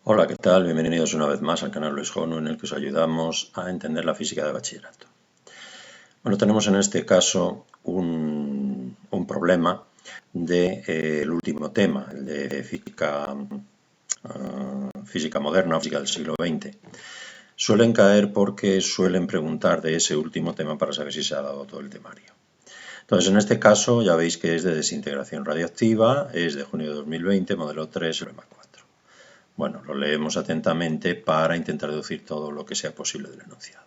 Hola, ¿qué tal? Bienvenidos una vez más al canal Luis Jonu, en el que os ayudamos a entender la física de bachillerato. Bueno, tenemos en este caso un problema del último tema, el de física moderna o física del siglo XX. Suelen caer porque suelen preguntar de ese último tema para saber si se ha dado todo el temario. Entonces, en este caso, ya veis que es de desintegración radiactiva, es de junio de 2020, modelo 3, problema 4. Bueno, lo leemos atentamente para intentar deducir todo lo que sea posible del enunciado.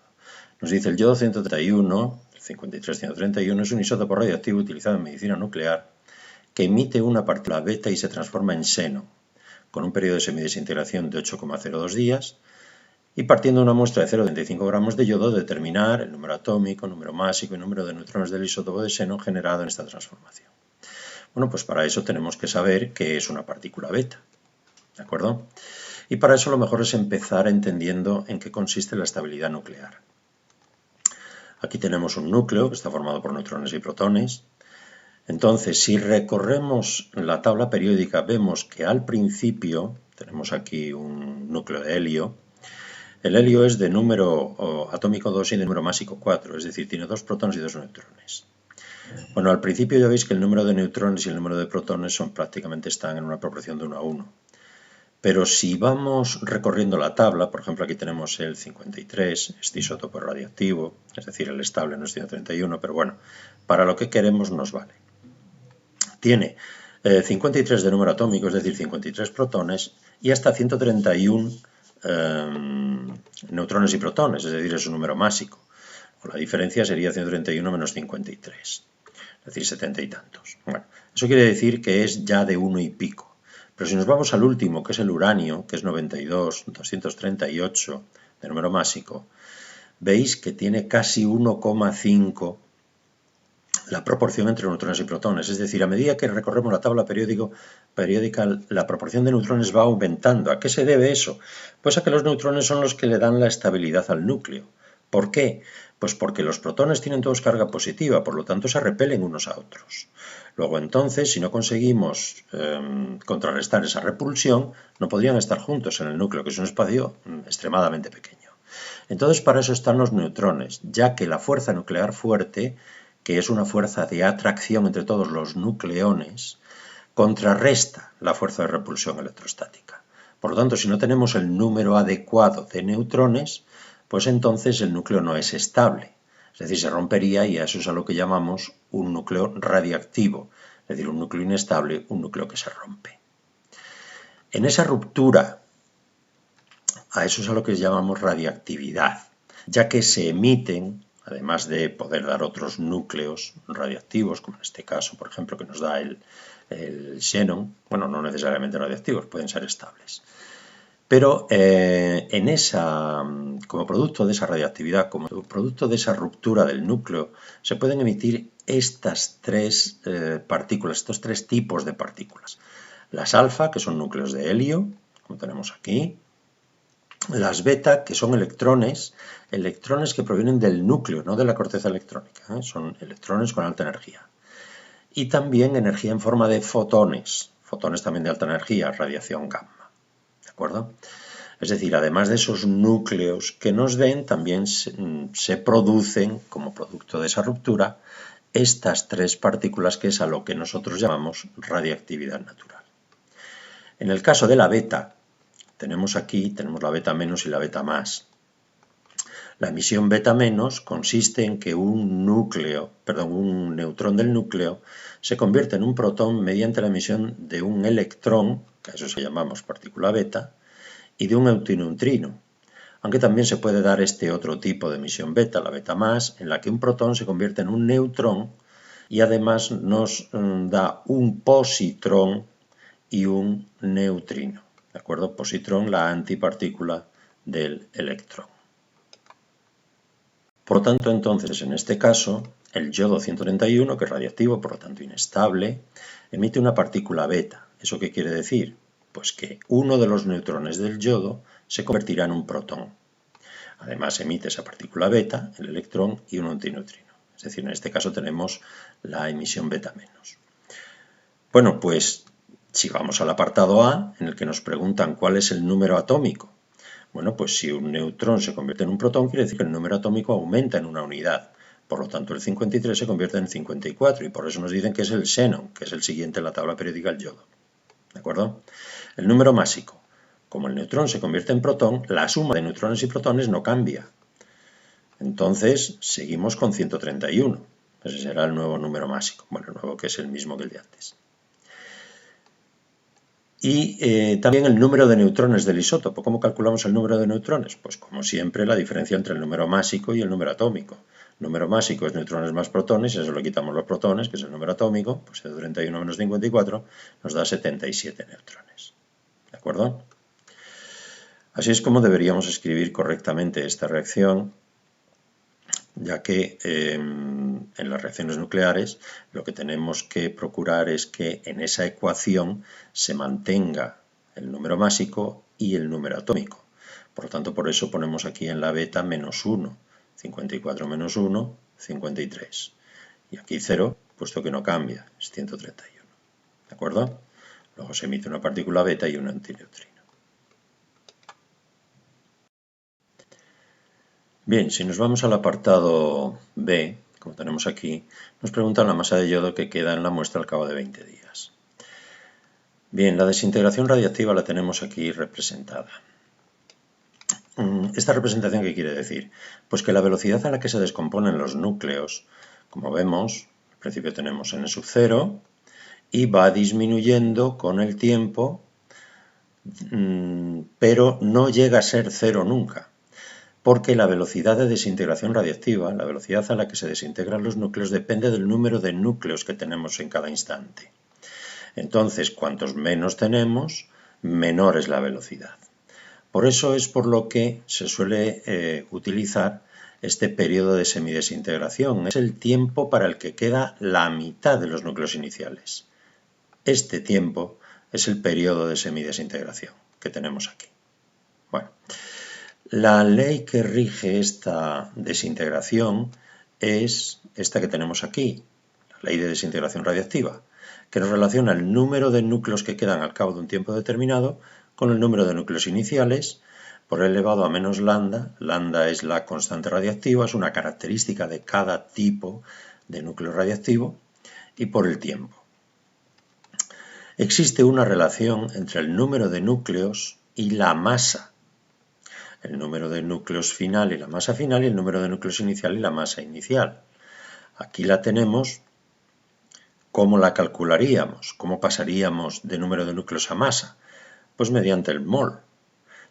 Nos dice el yodo 131, el 53131, es un isótopo radioactivo utilizado en medicina nuclear que emite una partícula beta y se transforma en xeno, con un periodo de semidesintegración de 8,02 días, y partiendo de una muestra de 0,35 gramos de yodo, determinar el número atómico, número másico y número de neutrones del isótopo de xeno generado en esta transformación. Bueno, pues para eso tenemos que saber qué es una partícula beta. ¿De acuerdo? Y para eso lo mejor es empezar entendiendo en qué consiste la estabilidad nuclear. Aquí tenemos un núcleo que está formado por neutrones y protones. Entonces, si recorremos la tabla periódica, vemos que al principio tenemos aquí un núcleo de helio. El helio es de número atómico 2 y de número másico 4, es decir, tiene 2 protones y 2 neutrones. Bueno, al principio ya veis que el número de neutrones y el número de protones prácticamente están en una proporción de 1 a 1. Pero si vamos recorriendo la tabla, por ejemplo aquí tenemos el 53, este isótopo radiactivo, es decir, el estable no es 131, pero bueno, para lo que queremos nos vale. Tiene 53 de número atómico, es decir, 53 protones, y hasta 131 neutrones y protones, es decir, es un número másico. La diferencia sería 131 menos 53, es decir, 70 y tantos. Bueno, eso quiere decir que es ya de 1 y pico. Pero si nos vamos al último, que es el uranio, que es 92, 238 de número másico, veis que tiene casi 1,5 la proporción entre neutrones y protones. Es decir, a medida que recorremos la tabla periódica, la proporción de neutrones va aumentando. ¿A qué se debe eso? Pues a que los neutrones son los que le dan la estabilidad al núcleo. ¿Por qué? Pues porque los protones tienen todos carga positiva, por lo tanto se repelen unos a otros. Luego entonces, si no conseguimos contrarrestar esa repulsión, no podrían estar juntos en el núcleo, que es un espacio extremadamente pequeño. Entonces para eso están los neutrones, ya que la fuerza nuclear fuerte, que es una fuerza de atracción entre todos los nucleones, contrarresta la fuerza de repulsión electrostática. Por lo tanto, si no tenemos el número adecuado de neutrones, pues entonces el núcleo no es estable. Es decir, se rompería y a eso es a lo que llamamos un núcleo radiactivo. Es decir, un núcleo inestable, un núcleo que se rompe. En esa ruptura, a eso es a lo que llamamos radiactividad, ya que se emiten, además de poder dar otros núcleos radiactivos, como en este caso, por ejemplo, que nos da el xenón, bueno, no necesariamente radiactivos, pueden ser estables. Pero como producto de esa radiactividad, como producto de esa ruptura del núcleo, se pueden emitir estas tres partículas, estos tres tipos de partículas. Las alfa, que son núcleos de helio, como tenemos aquí. Las beta, que son electrones que provienen del núcleo, no de la corteza electrónica, son electrones con alta energía. Y también energía en forma de fotones también de alta energía, radiación gamma. ¿De acuerdo? Es decir, además de esos núcleos que nos den, también se producen, como producto de esa ruptura, estas tres partículas, que es a lo que nosotros llamamos radiactividad natural. En el caso de la beta, tenemos la beta menos y la beta más. La emisión beta menos consiste en que un neutrón del núcleo se convierte en un protón mediante la emisión de un electrón, que a eso se llamamos partícula beta, y de un antineutrino. Aunque también se puede dar este otro tipo de emisión beta, la beta más, en la que un protón se convierte en un neutrón y además nos da un positrón y un neutrino. ¿De acuerdo? Positrón, la antipartícula del electrón. Por lo tanto, entonces, en este caso, el yodo 131, que es radiactivo, por lo tanto inestable, emite una partícula beta. ¿Eso qué quiere decir? Pues que uno de los neutrones del yodo se convertirá en un protón. Además, emite esa partícula beta, el electrón, y un antineutrino. Es decir, en este caso tenemos la emisión beta menos. Bueno, pues Si vamos al apartado A, en el que nos preguntan cuál es el número atómico, bueno, pues si un neutrón se convierte en un protón, quiere decir que el número atómico aumenta en una unidad. Por lo tanto, el 53 se convierte en 54 y por eso nos dicen que es el xenón, que es el siguiente en la tabla periódica, el yodo. ¿De acuerdo? El número másico. Como el neutrón se convierte en protón, la suma de neutrones y protones no cambia. Entonces, seguimos con 131. Ese será el nuevo número másico. Bueno, el nuevo que es el mismo que el de antes. Y también el número de neutrones del isótopo. ¿Cómo calculamos el número de neutrones? Pues como siempre, la diferencia entre el número másico y el número atómico. El número másico es neutrones más protones, y eso le quitamos los protones, que es el número atómico, pues 131 menos 54 nos da 77 neutrones. ¿De acuerdo? Así es como deberíamos escribir correctamente esta reacción, ya que en las reacciones nucleares lo que tenemos que procurar es que en esa ecuación se mantenga el número másico y el número atómico. Por lo tanto, por eso ponemos aquí en la beta menos 1, 54 menos 1, 53. Y aquí 0, puesto que no cambia, es 131. ¿De acuerdo? Luego se emite una partícula beta y un antineutrino. Bien, si nos vamos al apartado B, como tenemos aquí, nos preguntan la masa de yodo que queda en la muestra al cabo de 20 días. Bien, la desintegración radiactiva la tenemos aquí representada. ¿Esta representación qué quiere decir? Pues que la velocidad a la que se descomponen los núcleos, como vemos, al principio tenemos n sub 0 y va disminuyendo con el tiempo, pero no llega a ser 0 nunca. Porque la velocidad de desintegración radiactiva, la velocidad a la que se desintegran los núcleos, depende del número de núcleos que tenemos en cada instante. Entonces, cuantos menos tenemos, menor es la velocidad. Por eso es por lo que se suele utilizar este periodo de semidesintegración. Es el tiempo para el que queda la mitad de los núcleos iniciales. Este tiempo es el periodo de semidesintegración que tenemos aquí. Bueno. La ley que rige esta desintegración es esta que tenemos aquí, la ley de desintegración radiactiva, que nos relaciona el número de núcleos que quedan al cabo de un tiempo determinado con el número de núcleos iniciales por elevado a menos lambda. Lambda es la constante radiactiva, es una característica de cada tipo de núcleo radiactivo, y por el tiempo. Existe una relación entre el número de núcleos y la masa. El número de núcleos final y la masa final y el número de núcleos inicial y la masa inicial. Aquí la tenemos. ¿Cómo la calcularíamos? ¿Cómo pasaríamos de número de núcleos a masa? Pues mediante el mol.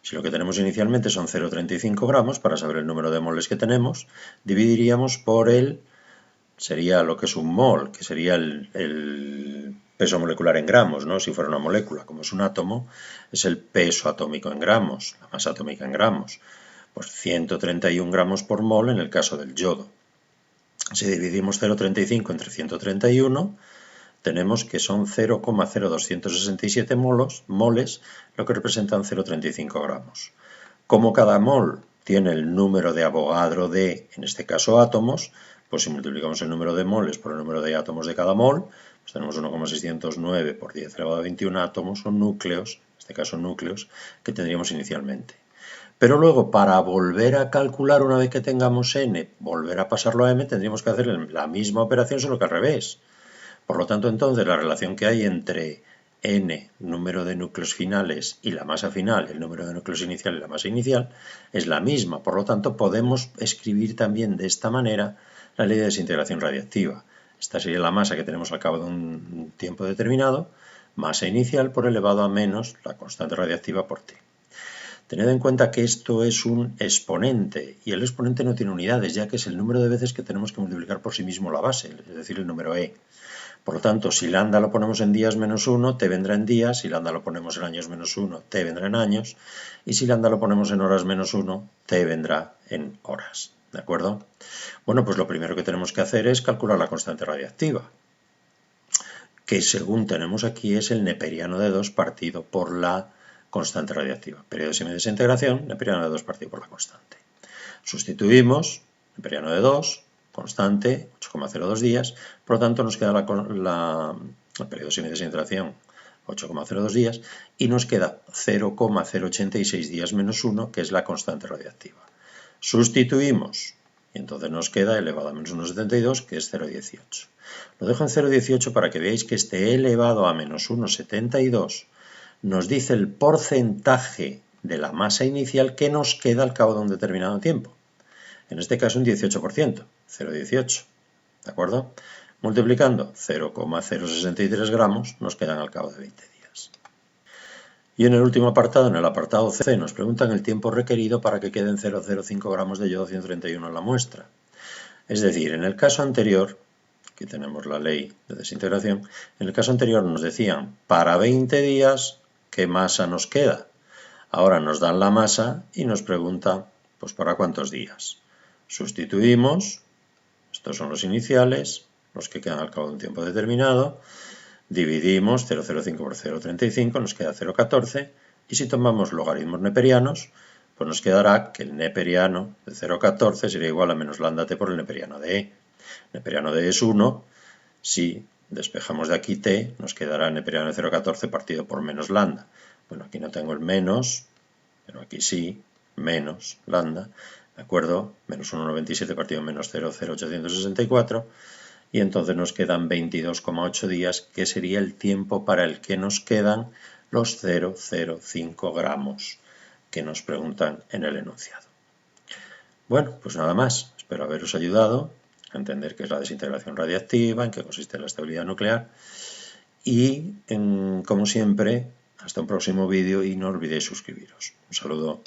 Si lo que tenemos inicialmente son 0,35 gramos, para saber el número de moles que tenemos, dividiríamos por sería lo que es un mol, que sería el peso molecular en gramos, ¿no? Si fuera una molécula, como es un átomo, es el peso atómico en gramos, la masa atómica en gramos. Pues 131 gramos por mol en el caso del yodo. Si dividimos 0,35 entre 131, tenemos que son 0,0267 moles, lo que representan 0,35 gramos. Como cada mol tiene el número de Avogadro de, en este caso, átomos, pues si multiplicamos el número de moles por el número de átomos de cada mol, pues tenemos 1,609 por 10 elevado a 21 átomos o núcleos, en este caso núcleos, que tendríamos inicialmente. Pero luego, para volver a calcular una vez que tengamos n, volver a pasarlo a m, tendríamos que hacer la misma operación, solo que al revés. Por lo tanto, entonces, la relación que hay entre n, número de núcleos finales, y la masa final, el número de núcleos inicial y la masa inicial, es la misma. Por lo tanto, podemos escribir también de esta manera la ley de desintegración radiactiva. Esta sería la masa que tenemos al cabo de un tiempo determinado, masa inicial por elevado a menos la constante radiactiva por t. Tened en cuenta que esto es un exponente, y el exponente no tiene unidades, ya que es el número de veces que tenemos que multiplicar por sí mismo la base, es decir, el número e. Por lo tanto, si lambda lo ponemos en días menos 1, t vendrá en días, si lambda lo ponemos en años menos 1, t vendrá en años, y si lambda lo ponemos en horas menos 1, t vendrá en horas. ¿De acuerdo? Bueno, pues lo primero que tenemos que hacer es calcular la constante radiactiva, que según tenemos aquí es el neperiano de 2 partido por la constante radiactiva. Periodo de semidesintegración, neperiano de 2 partido por la constante. Sustituimos neperiano de 2, constante, 8,02 días, por lo tanto nos queda el periodo de semidesintegración, 8,02 días, y nos queda 0,086 días menos 1, que es la constante radiactiva. Sustituimos, y entonces nos queda elevado a menos 1,72, que es 0,18. Lo dejo en 0,18 para que veáis que este elevado a menos 1,72 nos dice el porcentaje de la masa inicial que nos queda al cabo de un determinado tiempo. En este caso un 18%, 0,18, ¿de acuerdo? Multiplicando 0,063 gramos nos quedan al cabo de 20 días. Y en el último apartado, en el apartado C, nos preguntan el tiempo requerido para que queden 0,05 gramos de yodo 131 en la muestra. Es decir, en el caso anterior, aquí tenemos la ley de desintegración, en el caso anterior nos decían para 20 días qué masa nos queda. Ahora nos dan la masa y nos preguntan pues para cuántos días. Sustituimos, estos son los iniciales, los que quedan al cabo de un tiempo determinado, dividimos 0,05 por 0,35, nos queda 0,14, y si tomamos logaritmos neperianos, pues nos quedará que el neperiano de 0,14 sería igual a menos lambda t por el neperiano de E. Neperiano de E es 1, si despejamos de aquí t, nos quedará neperiano de 0,14 partido por menos lambda. Bueno, aquí no tengo el menos, pero aquí sí, menos lambda, ¿de acuerdo? Menos 1,97 partido menos 0,0864, y entonces nos quedan 22,8 días, que sería el tiempo para el que nos quedan los 0,05 gramos que nos preguntan en el enunciado. Bueno, pues nada más. Espero haberos ayudado a entender qué es la desintegración radiactiva, en qué consiste la estabilidad nuclear y, como siempre, hasta un próximo vídeo y no olvidéis suscribiros. Un saludo.